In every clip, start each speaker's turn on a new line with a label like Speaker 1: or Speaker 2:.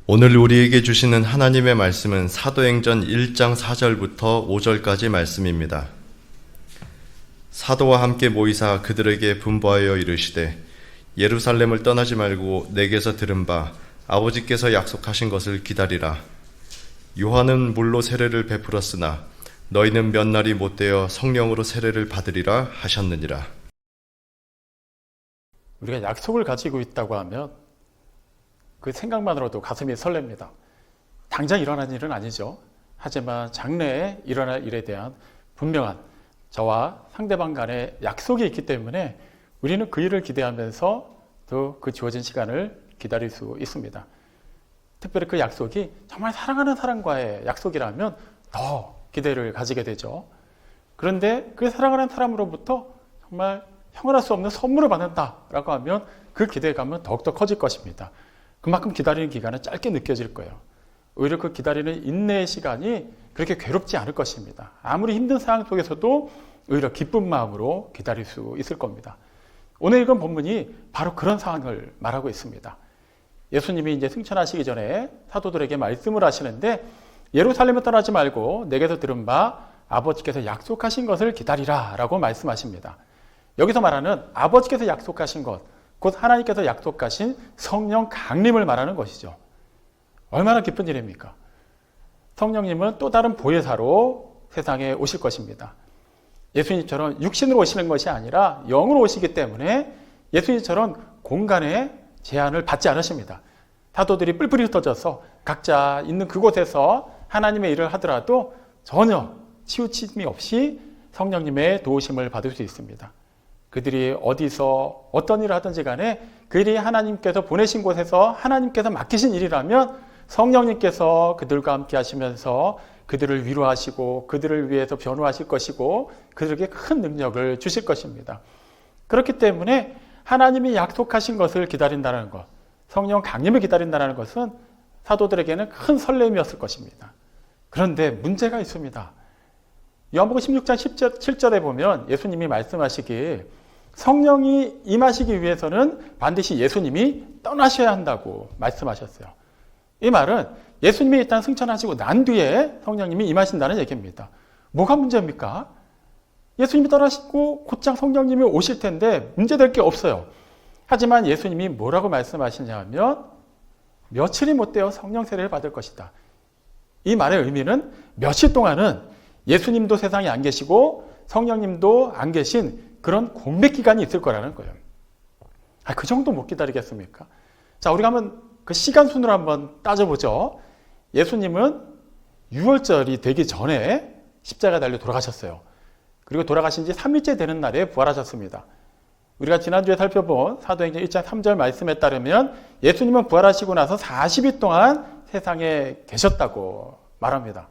Speaker 1: 오늘 우리에게 주시는 하나님의 말씀은 사도행전 1장 4절부터 5절까지 말씀입니다. 사도와 함께 모이사 그들에게 분부하여 이르시되 예루살렘을 떠나지 말고 내게서 들은 바 아버지께서 약속하신 것을 기다리라. 요한은 물로 세례를 베풀었으나 너희는 몇 날이 못되어 성령으로 세례를 받으리라 하셨느니라.
Speaker 2: 우리가 약속을 가지고 있다고 하면 그 생각만으로도 가슴이 설렙니다. 당장 일어난 일은 아니죠. 하지만 장래에 일어날 일에 대한 분명한 저와 상대방 간의 약속이 있기 때문에 우리는 그 일을 기대하면서 또 그 주어진 시간을 기다릴 수 있습니다. 특별히 그 약속이 정말 사랑하는 사람과의 약속이라면 더 기대를 가지게 되죠. 그런데 그 사랑하는 사람으로부터 정말 형언할 수 없는 선물을 받는다라고 하면 그 기대감은 더욱더 커질 것입니다. 그만큼 기다리는 기간은 짧게 느껴질 거예요. 오히려 그 기다리는 인내의 시간이 그렇게 괴롭지 않을 것입니다. 아무리 힘든 상황 속에서도 오히려 기쁜 마음으로 기다릴 수 있을 겁니다. 오늘 읽은 본문이 바로 그런 상황을 말하고 있습니다. 예수님이 이제 승천하시기 전에 사도들에게 말씀을 하시는데 예루살렘을 떠나지 말고 내게서 들은 바 아버지께서 약속하신 것을 기다리라 라고 말씀하십니다. 여기서 말하는 아버지께서 약속하신 것, 곧 하나님께서 약속하신 성령 강림을 말하는 것이죠. 얼마나 기쁜 일입니까? 성령님은 또 다른 보혜사로 세상에 오실 것입니다. 예수님처럼 육신으로 오시는 것이 아니라 영으로 오시기 때문에 예수님처럼 공간의 제한을 받지 않으십니다. 사도들이 뿔뿔이 흩어져서 각자 있는 그곳에서 하나님의 일을 하더라도 전혀 치우침이 없이 성령님의 도우심을 받을 수 있습니다. 그들이 어디서 어떤 일을 하든지 간에 그들이 하나님께서 보내신 곳에서 하나님께서 맡기신 일이라면 성령님께서 그들과 함께 하시면서 그들을 위로하시고 그들을 위해서 변호하실 것이고 그들에게 큰 능력을 주실 것입니다. 그렇기 때문에 하나님이 약속하신 것을 기다린다는 것, 성령 강림을 기다린다는 것은 사도들에게는 큰 설렘이었을 것입니다. 그런데 문제가 있습니다. 요한복음 16장 7절에 보면 예수님이 말씀하시길 성령이 임하시기 위해서는 반드시 예수님이 떠나셔야 한다고 말씀하셨어요. 이 말은 예수님이 일단 승천하시고 난 뒤에 성령님이 임하신다는 얘기입니다. 뭐가 문제입니까? 예수님이 떠나시고 곧장 성령님이 오실 텐데 문제될 게 없어요. 하지만 예수님이 뭐라고 말씀하시냐 하면 며칠이 못되어 성령 세례를 받을 것이다. 이 말의 의미는 며칠 동안은 예수님도 세상에 안 계시고 성령님도 안 계신 그런 공백 기간이 있을 거라는 거예요. 그 정도 못 기다리겠습니까? 자, 우리가 한번 그 시간 순으로 한번 따져보죠. 예수님은 유월절이 되기 전에 십자가에 달려 돌아가셨어요. 그리고 돌아가신 지 3일째 되는 날에 부활하셨습니다. 우리가 지난주에 살펴본 사도행전 1장 3절 말씀에 따르면 예수님은 부활하시고 나서 40일 동안 세상에 계셨다고 말합니다.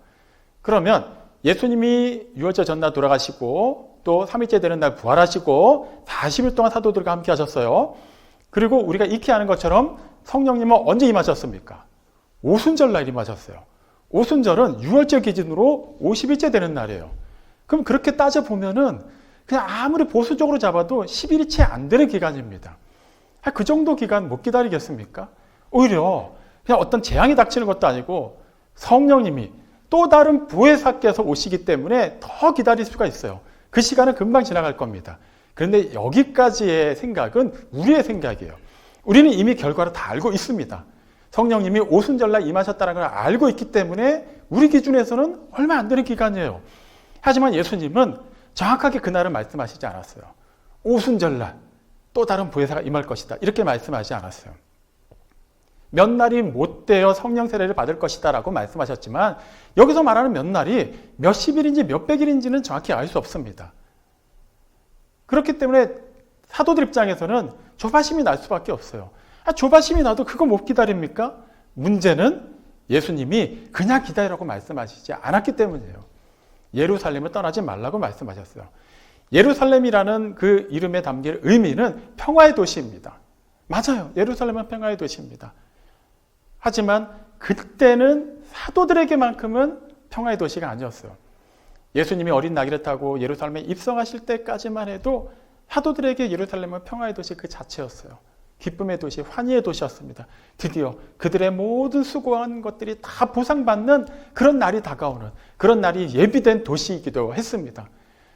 Speaker 2: 그러면 예수님이 유월절 전날 돌아가시고 또 3일째 되는 날 부활하시고 40일 동안 사도들과 함께 하셨어요. 그리고 우리가 익히 아는 것처럼 성령님은 언제 임하셨습니까? 오순절 날 임하셨어요. 오순절은 유월절 기준으로 50일째 되는 날이에요. 그럼 그렇게 따져보면은 그냥 아무리 보수적으로 잡아도 10일이 채 안 되는 기간입니다. 그 정도 기간 못 기다리겠습니까? 오히려 그냥 어떤 재앙이 닥치는 것도 아니고 성령님이 또 다른 보혜사께서 오시기 때문에 더 기다릴 수가 있어요. 그 시간은 금방 지나갈 겁니다. 그런데 여기까지의 생각은 우리의 생각이에요. 우리는 이미 결과를 다 알고 있습니다. 성령님이 오순절날 임하셨다는 걸 알고 있기 때문에 우리 기준에서는 얼마 안 되는 기간이에요. 하지만 예수님은 정확하게 그날을 말씀하시지 않았어요. 오순절날 또 다른 보혜사가 임할 것이다. 이렇게 말씀하지 않았어요. 몇 날이 못되어 성령 세례를 받을 것이다 라고 말씀하셨지만 여기서 말하는 몇 날이 몇십일인지 몇백일인지는 정확히 알 수 없습니다. 그렇기 때문에 사도들 입장에서는 조바심이 날 수밖에 없어요. 조바심이 나도 그거 못 기다립니까? 문제는 예수님이 그냥 기다리라고 말씀하시지 않았기 때문이에요. 예루살렘을 떠나지 말라고 말씀하셨어요. 예루살렘이라는 그 이름에 담길 의미는 평화의 도시입니다. 맞아요. 예루살렘은 평화의 도시입니다. 하지만 그때는 사도들에게만큼은 평화의 도시가 아니었어요. 예수님이 어린 나귀를 타고 예루살렘에 입성하실 때까지만 해도 사도들에게 예루살렘은 평화의 도시 그 자체였어요. 기쁨의 도시, 환희의 도시였습니다. 드디어 그들의 모든 수고한 것들이 다 보상받는 그런 날이 다가오는, 그런 날이 예비된 도시이기도 했습니다.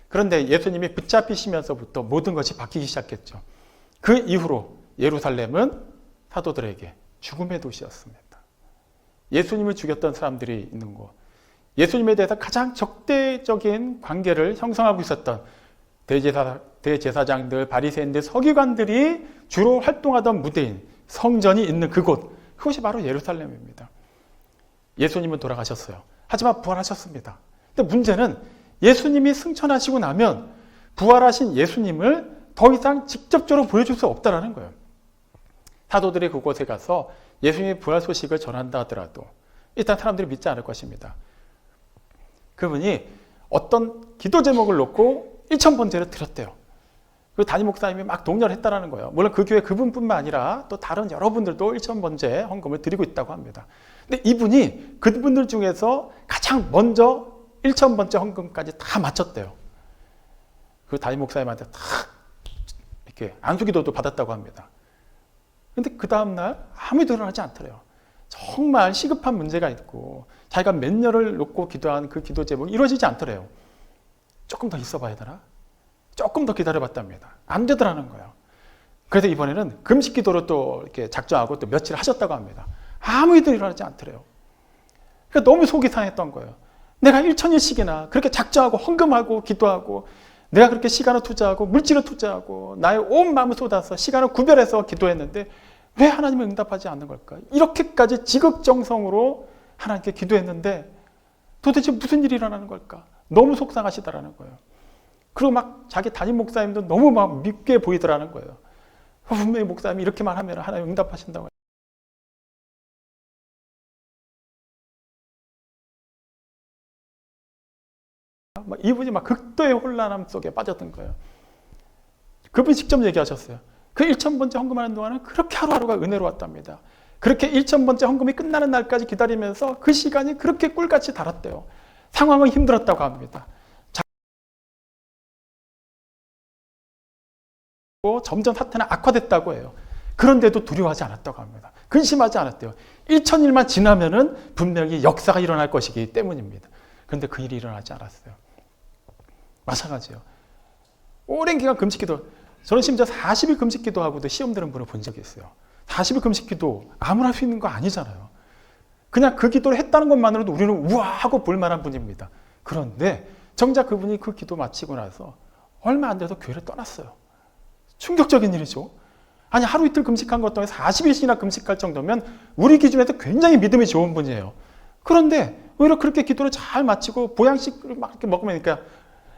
Speaker 2: 그런데 예수님이 붙잡히시면서부터 모든 것이 바뀌기 시작했죠. 그 이후로 예루살렘은 사도들에게 죽음의 도시였습니다. 예수님을 죽였던 사람들이 있는 곳, 예수님에 대해서 가장 적대적인 관계를 형성하고 있었던 대제사장들, 바리새인들, 서기관들이 주로 활동하던 무대인 성전이 있는 그곳, 그것이 바로 예루살렘입니다. 예수님은 돌아가셨어요. 하지만 부활하셨습니다. 근데 문제는 예수님이 승천하시고 나면 부활하신 예수님을 더 이상 직접적으로 보여줄 수 없다는 거예요. 사도들이 그곳에 가서 예수님의 부활 소식을 전한다 하더라도 일단 사람들이 믿지 않을 것입니다. 그분이 어떤 기도 제목을 놓고 1,000번제를 드렸대요. 그 담임 목사님이 막 독려를 했다는 거예요. 물론 그 교회 그분뿐만 아니라 또 다른 여러분들도 1,000번제 헌금을 드리고 있다고 합니다. 근데 이분이 그분들 중에서 가장 먼저 1,000번째 헌금까지 다 마쳤대요. 그 담임 목사님한테 다 이렇게 안수기도도 받았다고 합니다. 근데 그 다음날 아무도 일어나지 않더래요. 정말 시급한 문제가 있고 자기가 몇 년을 놓고 기도한 그 기도 제목이 이루어지지 않더래요. 조금 더 있어 봐야 되나? 조금 더 기다려봤답니다. 안 되더라는 거예요. 그래서 이번에는 금식 기도로 또 이렇게 작정하고 또 며칠 하셨다고 합니다. 아무 일도 일어나지 않더래요. 그러니까 너무 속이 상했던 거예요. 내가 1,000일씩이나 그렇게 작정하고 헌금하고 기도하고 내가 그렇게 시간을 투자하고 물질을 투자하고 나의 온 마음을 쏟아서 시간을 구별해서 기도했는데 왜 하나님은 응답하지 않는 걸까? 이렇게까지 지극정성으로 하나님께 기도했는데 도대체 무슨 일이 일어나는 걸까? 너무 속상하시다라는 거예요. 그리고 막 자기 담임 목사님도 너무 막 믿게 보이더라는 거예요. 분명히 목사님이 이렇게만 하면 하나님 응답하신다고. 이분이 막 극도의 혼란함 속에 빠졌던 거예요. 그분이 직접 얘기하셨어요. 그 1,000번째 헌금하는 동안은 그렇게 하루하루가 은혜로웠답니다. 그렇게 1,000번째 헌금이 끝나는 날까지 기다리면서 그 시간이 그렇게 꿀같이 달았대요. 상황은 힘들었다고 합니다. 점점 사태는 악화됐다고 해요. 그런데도 두려워하지 않았다고 합니다. 근심하지 않았대요. 1,000일만 지나면은 분명히 역사가 일어날 것이기 때문입니다. 그런데 그 일이 일어나지 않았어요. 마찬가지예요. 오랜 기간 금식기도, 저는 심지어 40일 금식기도 하고도 시험 드는 분을 본 적이 있어요. 40일 금식기도 아무나 할 수 있는 거 아니잖아요. 그냥 그 기도를 했다는 것만으로도 우리는 우아하고 볼만한 분입니다. 그런데 정작 그분이 그 기도 마치고 나서 얼마 안 돼서 교회를 떠났어요. 충격적인 일이죠. 아니 하루 이틀 금식한 것 때문에 40일씩이나 금식할 정도면 우리 기준에서 굉장히 믿음이 좋은 분이에요. 그런데 오히려 그렇게 기도를 잘 마치고 보양식을 막 이렇게 먹으니까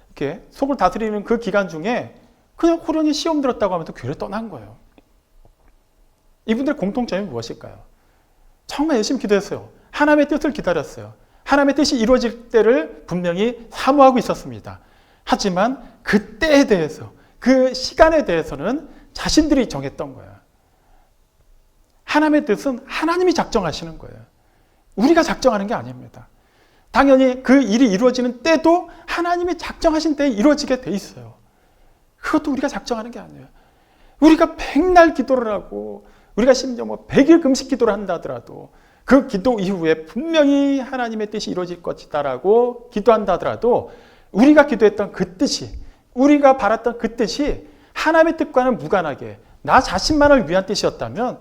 Speaker 2: 이렇게 속을 다스리는 그 기간 중에 그냥 호련히 시험 들었다고 하면서 교회를 떠난 거예요. 이분들의 공통점이 무엇일까요? 정말 열심히 기도했어요. 하나님의 뜻을 기다렸어요. 하나님의 뜻이 이루어질 때를 분명히 사모하고 있었습니다. 하지만 그 때에 대해서, 그 시간에 대해서는 자신들이 정했던 거예요. 하나님의 뜻은 하나님이 작정하시는 거예요. 우리가 작정하는 게 아닙니다. 당연히 그 일이 이루어지는 때도 하나님이 작정하신 때에 이루어지게 돼 있어요. 그것도 우리가 작정하는 게 아니에요. 우리가 백날 기도를 하고 우리가 심지어 100일 금식 기도를 한다 하더라도 그 기도 이후에 분명히 하나님의 뜻이 이루어질 것이다라고 기도한다 하더라도 우리가 기도했던 그 뜻이, 우리가 바랐던 그 뜻이 하나님의 뜻과는 무관하게 나 자신만을 위한 뜻이었다면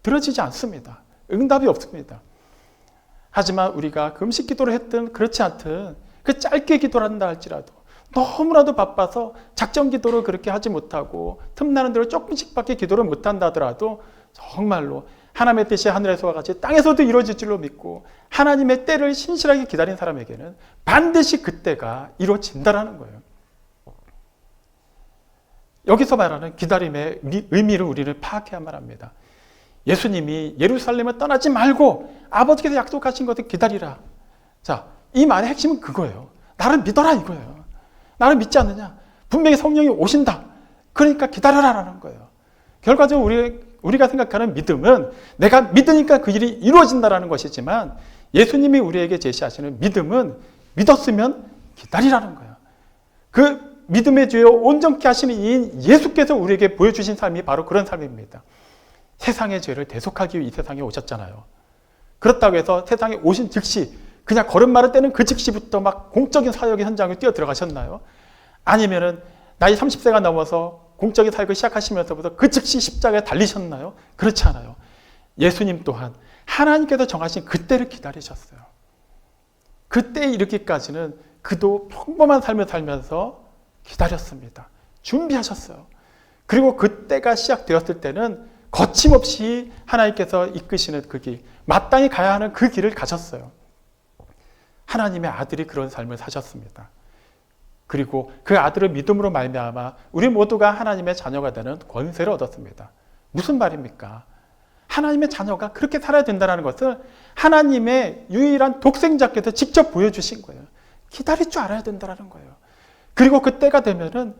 Speaker 2: 들어지지 않습니다. 응답이 없습니다. 하지만 우리가 금식 기도를 했든 그렇지 않든 그 짧게 기도를 한다 할지라도 너무나도 바빠서 작정 기도를 그렇게 하지 못하고 틈나는 대로 조금씩밖에 기도를 못한다 하더라도 정말로 하나님의 뜻이 하늘에서와 같이 땅에서도 이루어질 줄로 믿고 하나님의 때를 신실하게 기다린 사람에게는 반드시 그 때가 이루어진다라는 거예요. 여기서 말하는 기다림의 의미를 우리는 파악해야만 합니다. 예수님이 예루살렘을 떠나지 말고 아버지께서 약속하신 것을 기다리라. 자, 이 말의 핵심은 그거예요. 나를 믿어라 이거예요. 나를 믿지 않느냐? 분명히 성령이 오신다. 그러니까 기다려라라는 거예요. 결과적으로 우리가 생각하는 믿음은 내가 믿으니까 그 일이 이루어진다라는 것이지만 예수님이 우리에게 제시하시는 믿음은 믿었으면 기다리라는 거예요. 그 믿음의 주요 온전케 하시는 이인 예수께서 우리에게 보여주신 삶이 바로 그런 삶입니다. 세상의 죄를 대속하기 위해 이 세상에 오셨잖아요. 그렇다고 해서 세상에 오신 즉시 그냥 걸음마를 떼는 그 즉시부터 막 공적인 사역의 현장에 뛰어 들어가셨나요? 아니면은 나이 30세가 넘어서 공적인 사역을 시작하시면서부터 그 즉시 십자가에 달리셨나요? 그렇지 않아요. 예수님 또한 하나님께서 정하신 그때를 기다리셨어요. 그때에 이르기까지는 그도 평범한 삶을 살면서 기다렸습니다. 준비하셨어요. 그리고 그때가 시작되었을 때는 거침없이 하나님께서 이끄시는 그 길, 마땅히 가야 하는 그 길을 가셨어요. 하나님의 아들이 그런 삶을 사셨습니다. 그리고 그 아들을 믿음으로 말미암아 우리 모두가 하나님의 자녀가 되는 권세를 얻었습니다. 무슨 말입니까? 하나님의 자녀가 그렇게 살아야 된다는 것을 하나님의 유일한 독생자께서 직접 보여주신 거예요. 기다릴 줄 알아야 된다는 거예요. 그리고 그때가 되면은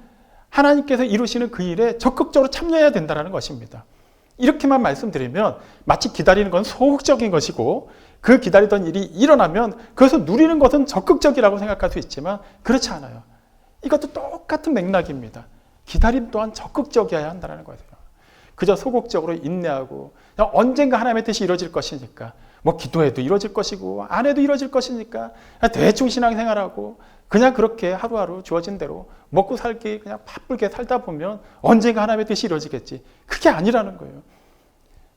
Speaker 2: 하나님께서 이루시는 그 일에 적극적으로 참여해야 된다는 것입니다. 이렇게만 말씀드리면 마치 기다리는 건 소극적인 것이고 그 기다리던 일이 일어나면 그것을 누리는 것은 적극적이라고 생각할 수 있지만 그렇지 않아요. 이것도 똑같은 맥락입니다. 기다림 또한 적극적이어야 한다는 거예요. 그저 소극적으로 인내하고 언젠가 하나님의 뜻이 이루어질 것이니까 뭐 기도해도 이루어질 것이고 안 해도 이루어질 것이니까 대충 신앙생활하고 그냥 그렇게 하루하루 주어진 대로 먹고 살기 그냥 바쁘게 살다 보면 언젠가 하나님의 뜻이 이루어지겠지. 그게 아니라는 거예요.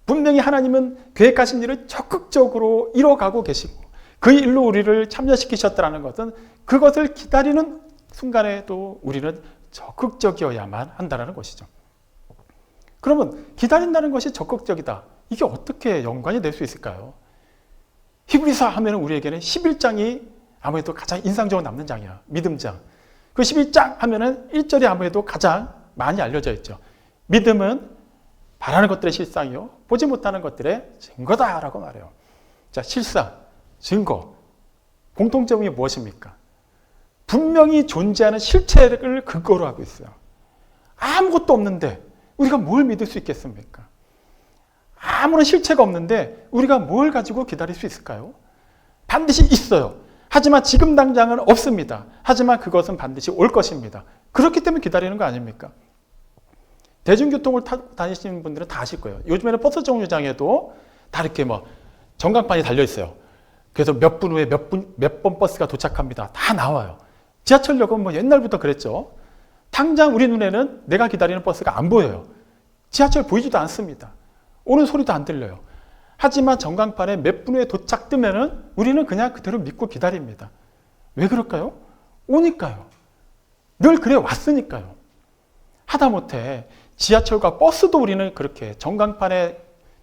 Speaker 2: 분명히 하나님은 계획하신 일을 적극적으로 이뤄가고 계시고 그 일로 우리를 참여시키셨다는 것은 그것을 기다리는 순간에도 우리는 적극적이어야만 한다는 것이죠. 그러면 기다린다는 것이 적극적이다. 이게 어떻게 연관이 될 수 있을까요? 히브리서 하면 우리에게는 11장이 아무래도 가장 인상적으로 남는 장이야. 믿음장. 그 11장 하면은 1절이 아무래도 가장 많이 알려져 있죠. 믿음은 바라는 것들의 실상이요. 보지 못하는 것들의 증거다라고 말해요. 자, 실상, 증거. 공통점이 무엇입니까? 분명히 존재하는 실체를 근거로 하고 있어요. 아무것도 없는데 우리가 뭘 믿을 수 있겠습니까? 아무런 실체가 없는데 우리가 뭘 가지고 기다릴 수 있을까요? 반드시 있어요. 하지만 지금 당장은 없습니다. 하지만 그것은 반드시 올 것입니다. 그렇기 때문에 기다리는 거 아닙니까? 대중교통을 타고 다니시는 분들은 다 아실 거예요. 요즘에는 버스 정류장에도 다 이렇게 뭐 전광판이 달려 있어요. 그래서 몇 분 후에 몇 번 버스가 도착합니다. 다 나와요. 지하철역은 뭐 옛날부터 그랬죠. 당장 우리 눈에는 내가 기다리는 버스가 안 보여요. 지하철 보이지도 않습니다. 오는 소리도 안 들려요. 하지만 전광판에 몇 분 후에 도착 뜨면은 우리는 그냥 그대로 믿고 기다립니다. 왜 그럴까요? 오니까요. 늘 그래 왔으니까요. 하다못해 지하철과 버스도 우리는 그렇게 전광판에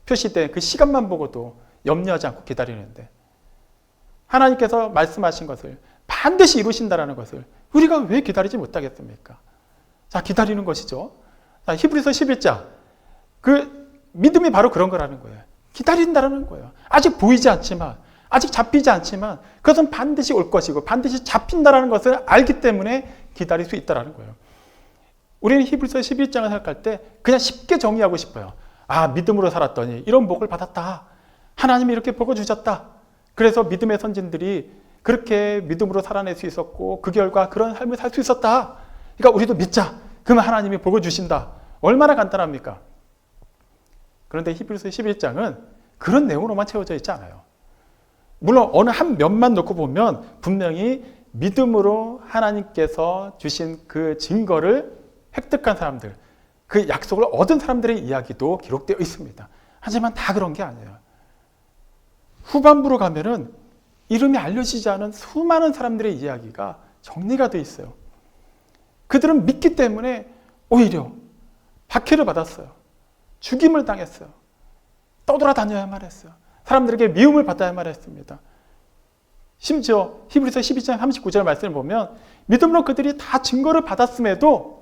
Speaker 2: 표시된 그 시간만 보고도 염려하지 않고 기다리는데 하나님께서 말씀하신 것을 반드시 이루신다는 것을 우리가 왜 기다리지 못하겠습니까? 자, 기다리는 것이죠. 자, 히브리서 11장. 그 믿음이 바로 그런 거라는 거예요. 기다린다는 거예요. 아직 보이지 않지만, 아직 잡히지 않지만 그것은 반드시 올 것이고 반드시 잡힌다는 것을 알기 때문에 기다릴 수 있다는 거예요. 우리는 히브리서 11장을 생각할 때 그냥 쉽게 정의하고 싶어요. 아, 믿음으로 살았더니 이런 복을 받았다. 하나님이 이렇게 복을 주셨다. 그래서 믿음의 선진들이 그렇게 믿음으로 살아낼 수 있었고 그 결과 그런 삶을 살 수 있었다. 그러니까 우리도 믿자. 그러면 하나님이 복을 주신다. 얼마나 간단합니까? 그런데 히브리서 11장은 그런 내용으로만 채워져 있지 않아요. 물론 어느 한 면만 놓고 보면 분명히 믿음으로 하나님께서 주신 그 증거를 획득한 사람들, 그 약속을 얻은 사람들의 이야기도 기록되어 있습니다. 하지만 다 그런 게 아니에요. 후반부로 가면은 이름이 알려지지 않은 수많은 사람들의 이야기가 정리가 되어 있어요. 그들은 믿기 때문에 오히려 박해를 받았어요. 죽임을 당했어요. 떠돌아다녀야만 했어요. 사람들에게 미움을 받아야만 했습니다. 심지어 히브리서 12장 39절 말씀을 보면 믿음으로 그들이 다 증거를 받았음에도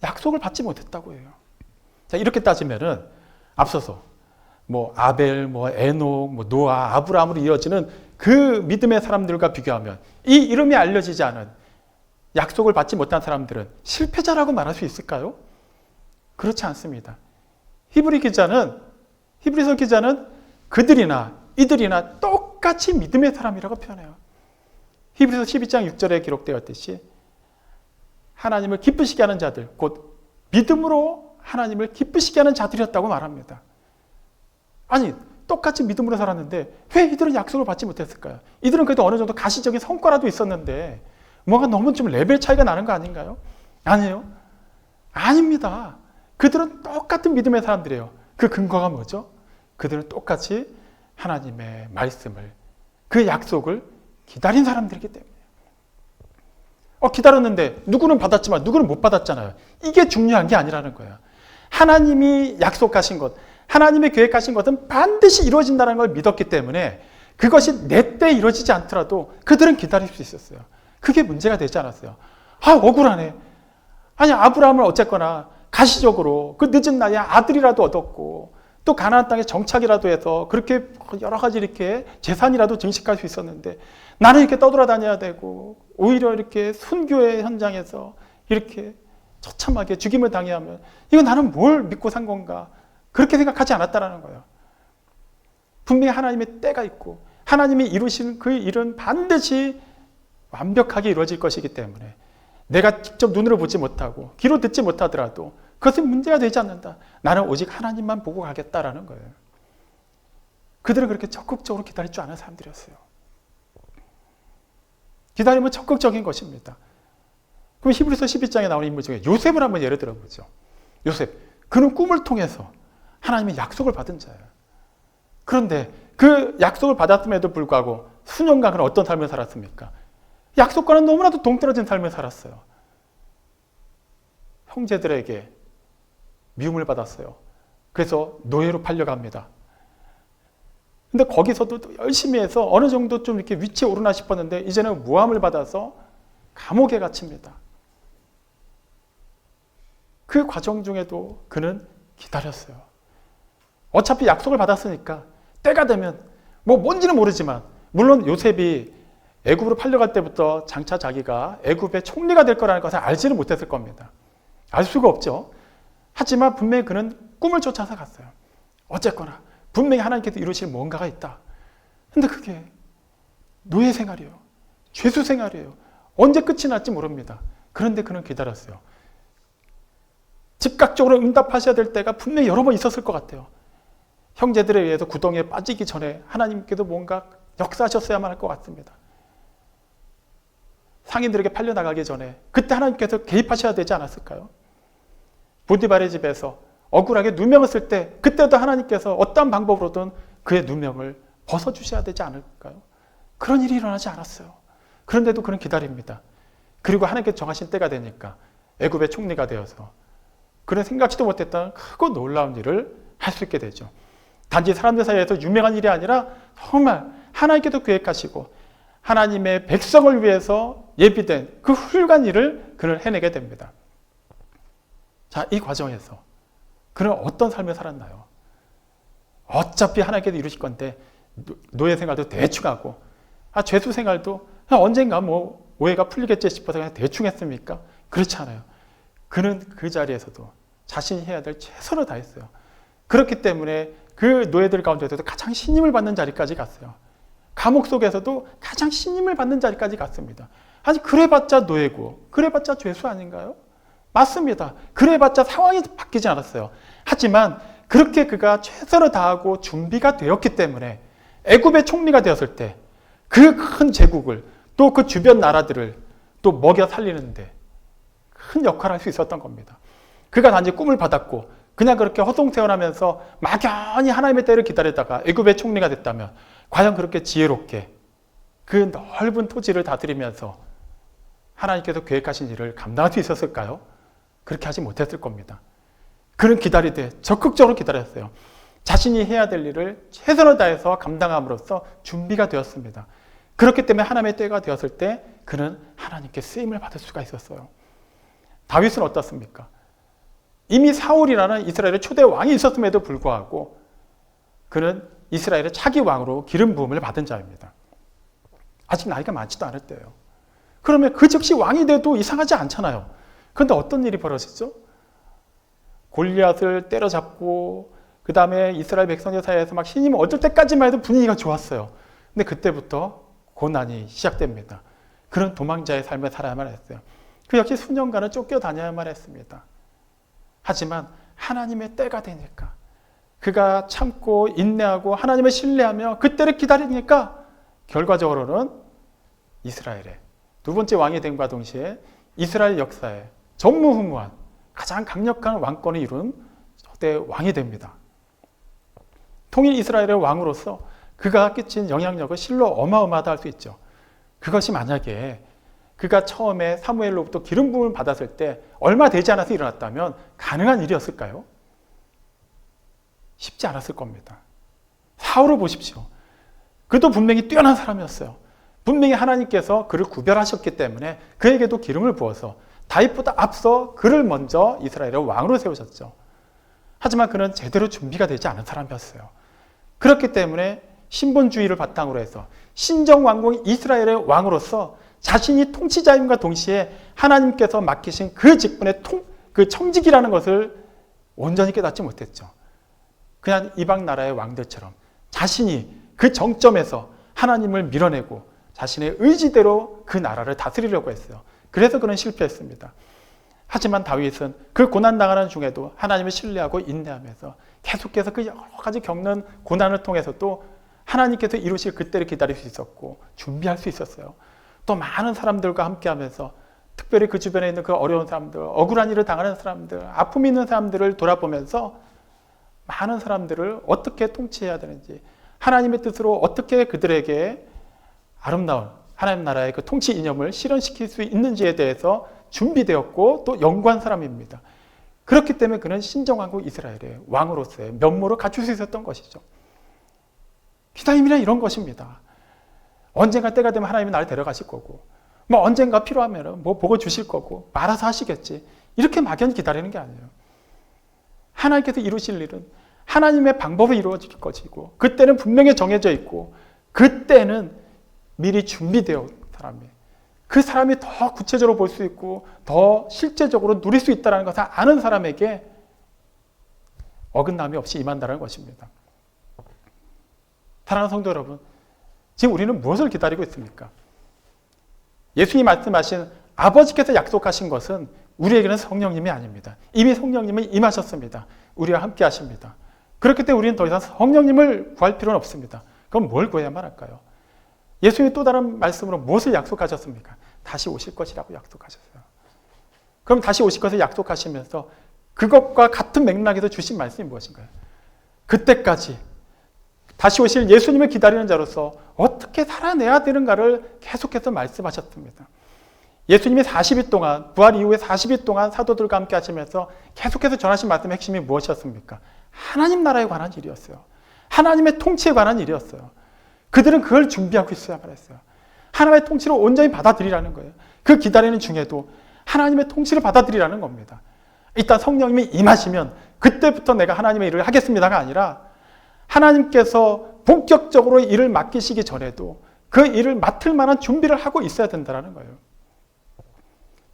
Speaker 2: 약속을 받지 못했다고 해요. 자, 이렇게 따지면은 앞서서 뭐 아벨, 뭐 에녹, 뭐 노아, 아브라함으로 이어지는 그 믿음의 사람들과 비교하면 이 이름이 알려지지 않은 약속을 받지 못한 사람들은 실패자라고 말할 수 있을까요? 그렇지 않습니다. 히브리서 기자는 그들이나 이들이나 똑같이 믿음의 사람이라고 표현해요. 히브리서 12장 6절에 기록되었듯이 하나님을 기쁘시게 하는 자들, 곧 믿음으로 하나님을 기쁘시게 하는 자들이었다고 말합니다. 아니, 똑같이 믿음으로 살았는데 왜 이들은 약속을 받지 못했을까요? 이들은 그래도 어느 정도 가시적인 성과라도 있었는데 뭔가 너무 좀 레벨 차이가 나는 거 아닌가요? 아니에요. 아닙니다. 그들은 똑같은 믿음의 사람들이에요. 그 근거가 뭐죠? 그들은 똑같이 하나님의 말씀을, 그 약속을 기다린 사람들이기 때문에. 기다렸는데 누구는 받았지만 누구는 못 받았잖아요. 이게 중요한 게 아니라는 거예요. 하나님이 약속하신 것, 하나님의 계획하신 것은 반드시 이루어진다는 걸 믿었기 때문에 그것이 내 때 이루어지지 않더라도 그들은 기다릴 수 있었어요. 그게 문제가 되지 않았어요. 억울하네. 아니, 아브라함을 어쨌거나 가시적으로 그 늦은 나이에 아들이라도 얻었고 또 가나안 땅에 정착이라도 해서 그렇게 여러 가지 이렇게 재산이라도 증식할 수 있었는데 나는 이렇게 떠돌아다녀야 되고 오히려 이렇게 순교의 현장에서 이렇게 처참하게 죽임을 당해야 하면 이거 나는 뭘 믿고 산 건가? 그렇게 생각하지 않았다라는 거예요. 분명히 하나님의 때가 있고 하나님이 이루신 그 일은 반드시 완벽하게 이루어질 것이기 때문에 내가 직접 눈으로 보지 못하고 귀로 듣지 못하더라도 그것은 문제가 되지 않는다. 나는 오직 하나님만 보고 가겠다라는 거예요. 그들은 그렇게 적극적으로 기다릴 줄 아는 사람들이었어요. 기다림은 적극적인 것입니다. 그럼 히브리서 12장에 나오는 인물 중에 요셉을 한번 예를 들어보죠. 요셉, 그는 꿈을 통해서 하나님의 약속을 받은 자예요. 그런데 그 약속을 받았음에도 불구하고 수년간 그는 어떤 삶을 살았습니까? 약속과는 너무나도 동떨어진 삶을 살았어요. 형제들에게 미움을 받았어요. 그래서 노예로 팔려갑니다. 근데 거기서도 또 열심히 해서 어느 정도 좀 이렇게 위치에 오르나 싶었는데 이제는 모함을 받아서 감옥에 갇힙니다. 그 과정 중에도 그는 기다렸어요. 어차피 약속을 받았으니까 때가 되면 뭔지는 모르지만 물론 요셉이 애굽으로 팔려갈 때부터 장차 자기가 애굽의 총리가 될 거라는 것을 알지는 못했을 겁니다. 알 수가 없죠. 하지만 분명히 그는 꿈을 쫓아서 갔어요. 어쨌거나 분명히 하나님께서 이루실 뭔가가 있다. 근데 그게 노예 생활이에요. 죄수 생활이에요. 언제 끝이 날지 모릅니다. 그런데 그는 기다렸어요. 즉각적으로 응답하셔야 될 때가 분명히 여러 번 있었을 것 같아요. 형제들에 의해서 구덩이에 빠지기 전에 하나님께서 뭔가 역사하셨어야만 할 것 같습니다. 상인들에게 팔려나가기 전에 그때 하나님께서 개입하셔야 되지 않았을까요? 보디발의 집에서 억울하게 누명을 쓸 때 그때도 하나님께서 어떤 방법으로든 그의 누명을 벗어주셔야 되지 않을까요? 그런 일이 일어나지 않았어요. 그런데도 그는 기다립니다. 그리고 하나님께서 정하신 때가 되니까 애굽의 총리가 되어서 그는 생각지도 못했던 크고 놀라운 일을 할 수 있게 되죠. 단지 사람들 사이에서 유명한 일이 아니라 정말 하나님께서 계획하시고 하나님의 백성을 위해서 예비된 그 훌륭한 일을 그는 해내게 됩니다. 자, 이 과정에서 그는 어떤 삶을 살았나요? 어차피 하나님께서 이루실 건데 노예 생활도 대충 하고 죄수 생활도 언젠가 오해가 풀리겠지 싶어서 그냥 대충 했습니까? 그렇지 않아요. 그는 그 자리에서도 자신이 해야 될 최선을 다했어요. 그렇기 때문에 그 노예들 가운데서도 가장 신임을 받는 자리까지 갔어요. 감옥 속에서도 가장 신임을 받는 자리까지 갔습니다. 아니 그래봤자 노예고 그래봤자 죄수 아닌가요? 맞습니다. 그래봤자 상황이 바뀌지 않았어요. 하지만 그렇게 그가 최선을 다하고 준비가 되었기 때문에 애굽의 총리가 되었을 때 그 큰 제국을 또 그 주변 나라들을 또 먹여 살리는데 큰 역할을 할 수 있었던 겁니다. 그가 단지 꿈을 받았고 그냥 그렇게 허송세월하면서 막연히 하나님의 때를 기다리다가 애굽의 총리가 됐다면 과연 그렇게 지혜롭게 그 넓은 토지를 다스리면서 하나님께서 계획하신 일을 감당할 수 있었을까요? 그렇게 하지 못했을 겁니다. 그는 기다리되 적극적으로 기다렸어요. 자신이 해야 될 일을 최선을 다해서 감당함으로써 준비가 되었습니다. 그렇기 때문에 하나님의 때가 되었을 때 그는 하나님께 쓰임을 받을 수가 있었어요. 다윗은 어떻습니까? 이미 사울이라는 이스라엘의 초대 왕이 있었음에도 불구하고 그는 이스라엘의 차기 왕으로 기름 부음을 받은 자입니다. 아직 나이가 많지도 않을 때예요. 그러면 그 즉시 왕이 돼도 이상하지 않잖아요. 그런데 어떤 일이 벌어지죠? 골리앗을 때려잡고 그 다음에 이스라엘 백성들 사이에서 막 신임을 얻을 때까지만 해도 분위기가 좋았어요. 근데 그때부터 고난이 시작됩니다. 그런 도망자의 삶을 살아야만 했어요. 그 역시 수년간을 쫓겨다녀야만 했습니다. 하지만 하나님의 때가 되니까 그가 참고 인내하고 하나님을 신뢰하며 그때를 기다리니까 결과적으로는 이스라엘의 두 번째 왕이 됨과 동시에 이스라엘 역사에 전무후무한 가장 강력한 왕권을 이룬 초대 왕이 됩니다. 통일 이스라엘의 왕으로서 그가 끼친 영향력은 실로 어마어마하다 할 수 있죠. 그것이 만약에 그가 처음에 사무엘로부터 기름 부음을 받았을 때 얼마 되지 않아서 일어났다면 가능한 일이었을까요? 쉽지 않았을 겁니다. 사울을 보십시오. 그도 분명히 뛰어난 사람이었어요. 분명히 하나님께서 그를 구별하셨기 때문에 그에게도 기름을 부어서 다윗보다 앞서 그를 먼저 이스라엘의 왕으로 세우셨죠. 하지만 그는 제대로 준비가 되지 않은 사람이었어요. 그렇기 때문에 신본주의를 바탕으로 해서 신정왕국 이스라엘의 왕으로서 자신이 통치자임과 동시에 하나님께서 맡기신 그 직분의 그 청직이라는 것을 온전히 깨닫지 못했죠. 그냥 이방 나라의 왕들처럼 자신이 그 정점에서 하나님을 밀어내고 자신의 의지대로 그 나라를 다스리려고 했어요. 그래서 그는 실패했습니다. 하지만 다윗은 그 고난당하는 중에도 하나님을 신뢰하고 인내하면서 계속해서 그 여러 가지 겪는 고난을 통해서도 하나님께서 이루실 그때를 기다릴 수 있었고 준비할 수 있었어요. 또 많은 사람들과 함께하면서 특별히 그 주변에 있는 그 어려운 사람들, 억울한 일을 당하는 사람들, 아픔이 있는 사람들을 돌아보면서 많은 사람들을 어떻게 통치해야 되는지, 하나님의 뜻으로 어떻게 그들에게 아름다운 하나님 나라의 그 통치 이념을 실현시킬 수 있는지에 대해서 준비되었고 또 연구한 사람입니다. 그렇기 때문에 그는 신정왕국 이스라엘의 왕으로서의 면모를 갖출 수 있었던 것이죠. 기다림이란 이런 것입니다. 언젠가 때가 되면 하나님이 나를 데려가실 거고, 뭐 언젠가 필요하면 뭐 보고 주실 거고, 알아서 하시겠지. 이렇게 막연히 기다리는 게 아니에요. 하나님께서 이루실 일은 하나님의 방법으로 이루어질 것이고, 그때는 분명히 정해져 있고, 그때는 미리 준비되어 사람이, 그 사람이 더 구체적으로 볼 수 있고 더 실제적으로 누릴 수 있다는 것을 아는 사람에게 어긋남이 없이 임한다는 것입니다. 사랑하는 성도 여러분, 지금 우리는 무엇을 기다리고 있습니까? 예수님이 말씀하신 아버지께서 약속하신 것은 우리에게는 성령님이 아닙니다. 이미 성령님은 임하셨습니다. 우리와 함께 하십니다. 그렇기 때문에 우리는 더 이상 성령님을 구할 필요는 없습니다. 그럼 뭘 구해야만 할까요? 예수님이 또 다른 말씀으로 무엇을 약속하셨습니까? 다시 오실 것이라고 약속하셨어요. 그럼 다시 오실 것을 약속하시면서 그것과 같은 맥락에서 주신 말씀이 무엇인가요? 그때까지 다시 오실 예수님을 기다리는 자로서 어떻게 살아내야 되는가를 계속해서 말씀하셨습니다. 예수님이 40일 동안, 부활 이후에 40일 동안 사도들과 함께 하시면서 계속해서 전하신 말씀의 핵심이 무엇이었습니까? 하나님 나라에 관한 일이었어요. 하나님의 통치에 관한 일이었어요. 그들은 그걸 준비하고 있어야만 했어요. 하나님의 통치를 온전히 받아들이라는 거예요. 그 기다리는 중에도 하나님의 통치를 받아들이라는 겁니다. 일단 성령님이 임하시면 그때부터 내가 하나님의 일을 하겠습니다가 아니라 하나님께서 본격적으로 일을 맡기시기 전에도 그 일을 맡을 만한 준비를 하고 있어야 된다는 거예요.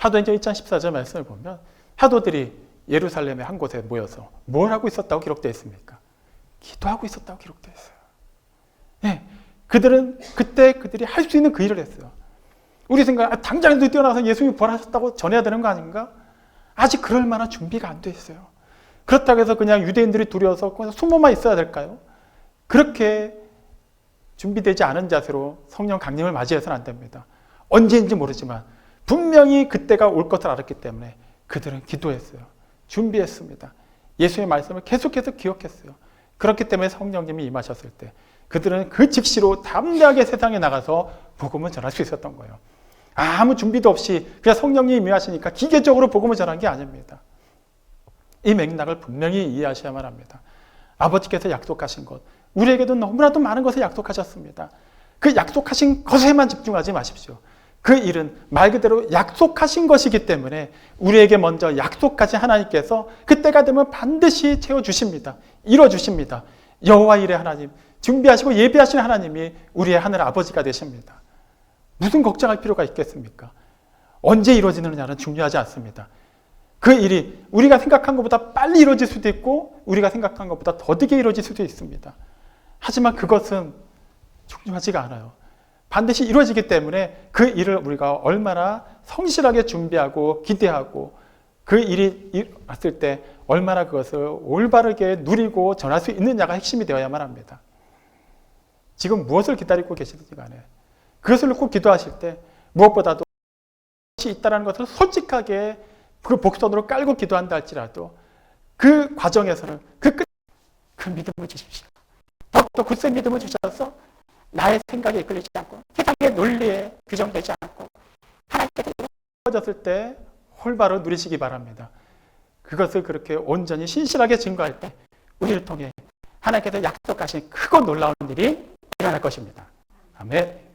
Speaker 2: 사도행전 1장 14절 말씀을 보면 사도들이 예루살렘의 한 곳에 모여서 뭘 하고 있었다고 기록되어 있습니까? 기도하고 있었다고 기록되어 있어요. 네. 그들이 할 수 있는 그 일을 했어요. 우리 생각, 당장에도 뛰어나서 예수님이 부활하셨다고 전해야 되는 거 아닌가? 아직 그럴 만한 준비가 안 돼 있어요. 그렇다고 해서 그냥 유대인들이 두려워서 그냥 숨어만 있어야 될까요? 그렇게 준비되지 않은 자세로 성령 강림을 맞이해서는 안 됩니다. 언제인지 모르지만 분명히 그때가 올 것을 알았기 때문에 그들은 기도했어요. 준비했습니다. 예수의 말씀을 계속해서 기억했어요. 그렇기 때문에 성령님이 임하셨을 때 그들은 그 즉시로 담대하게 세상에 나가서 복음을 전할 수 있었던 거예요. 아무 준비도 없이 그냥 성령님이 임하시니까 기계적으로 복음을 전한 게 아닙니다. 이 맥락을 분명히 이해하셔야만 합니다. 아버지께서 약속하신 것, 우리에게도 너무나도 많은 것을 약속하셨습니다. 그 약속하신 것에만 집중하지 마십시오. 그 일은 말 그대로 약속하신 것이기 때문에 우리에게 먼저 약속하신 하나님께서 그때가 되면 반드시 채워주십니다. 이뤄주십니다. 여호와 일의 하나님, 준비하시고 예비하시는 하나님이 우리의 하늘 아버지가 되십니다. 무슨 걱정할 필요가 있겠습니까? 언제 이루어지느냐는 중요하지 않습니다. 그 일이 우리가 생각한 것보다 빨리 이루어질 수도 있고 우리가 생각한 것보다 더디게 이루어질 수도 있습니다. 하지만 그것은 중요하지가 않아요. 반드시 이루어지기 때문에 그 일을 우리가 얼마나 성실하게 준비하고 기대하고 그 일이 왔을 때 얼마나 그것을 올바르게 누리고 전할 수 있느냐가 핵심이 되어야만 합니다. 지금 무엇을 기다리고 계시든지 간에 그것을 놓고 기도하실 때 무엇보다도 것이 있다는 것을 솔직하게 그 복선으로 깔고 기도한다 할지라도 그 과정에서는 그 믿음을 주십시오. 더욱더 굳센 믿음을 주셔서 나의 생각에 이끌리지 않고 세상의 논리에 규정되지 않고 하나님께서 이루어졌을 때 홀바로 누리시기 바랍니다. 그것을 그렇게 온전히 신실하게 증거할 때 우리를 통해 하나님께서 약속하신 크고 놀라운 일이 일어날 것입니다. 아멘.